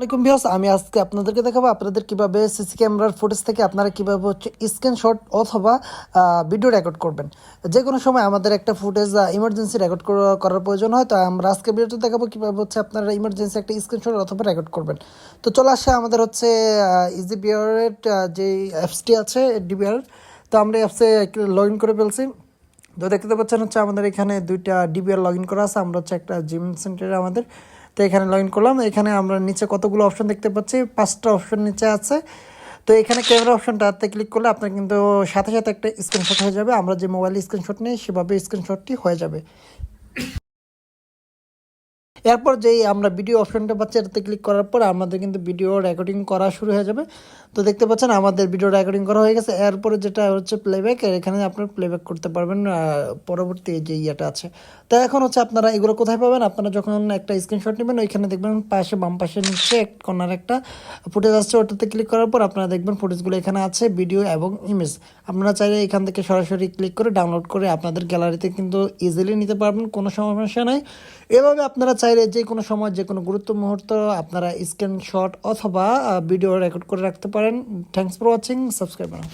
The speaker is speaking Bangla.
আসসালামাইকুম ভিউয়ার্স, আমি আজকে আপনাদেরকে দেখাবো আপনাদের কিভাবে সিসি ক্যামেরার ফুটেজ থেকে আপনারা কিভাবে স্ক্রিনশট অথবা ভিডিও রেকর্ড করবেন। যে কোনো সময় আমাদের একটা ফুটেজ ইমার্জেন্সি রেকর্ড করার প্রয়োজন হয়, তো আমরা আজকে ভিডিওতে দেখাবো কিভাবে আপনারা ইমার্জেন্সি একটা স্ক্রিনশট অথবা রেকর্ড করবেন। তো চলে আসে আমাদের ইজি বিআরের যে অ্যাপসটি আছে ডিবিআর। তো আমরা অ্যাপসে লগ ইন করে ফেলছি। তো দেখতে পাচ্ছেন আমাদের এখানে দুইটা ডিবিআর লগ ইন করা আছে। আমরা একটা জিম সেন্টারে আমাদের, তো এখানে লগ ইন করলাম। এখানে আমরা নিচে কতগুলো অপশন দেখতে পাচ্ছি, 5টা অপশন নিচে আছে। তো এখানে ক্যামেরা অপশনটাতে ক্লিক করলে আপনার কিন্তু সাথে সাথে একটা স্ক্রিনশট হয়ে যাবে। আমরা যে মোবাইলে স্ক্রিনশট নিই সেভাবে স্ক্রিনশটটি হয়ে যাবে। এরপর যেই আমরা ভিডিও অপশনটা পাচ্ছি এটাতে ক্লিক করার পর আমাদের কিন্তু ভিডিও রেকর্ডিং করা শুরু হয়ে যাবে। তো দেখতে পাচ্ছেন আমাদের ভিডিও রেকর্ডিং করা হয়ে গেছে। এরপরে যেটা হচ্ছে প্লেব্যাক, এখানে আপনারা প্লেব্যাক করতে পারবেন পরবর্তী যে ইয়েটা আছে। তো এখন আপনারা এগুলো কোথায় পাবেন? আপনারা যখন একটা স্ক্রিনশট নেবেন ওইখানে দেখবেন পাশে বাম পাশে নিচে এক কর্নার একটা ফুটেজ আসছে, ওটাতে ক্লিক করার পর আপনারা দেখবেন ফুটেজগুলো এখানে আছে, ভিডিও এবং ইমেজ। আপনারা চাইলে এখান থেকে সরাসরি ক্লিক করে ডাউনলোড করে আপনাদের গ্যালারিতে কিন্তু ইজিলি নিতে পারবেন, কোনো সমস্যা নাই। এভাবে আপনারা চাইলে যে কোনো সময় যে কোনো গুরুত্ব মুহূর্ত আপনারা স্ক্রিনশট অথবা ভিডিও রেকর্ড করে রাখতে পারেন। থ্যাংকস ফর ওয়াচিং, সাবস্ক্রাইব করুন।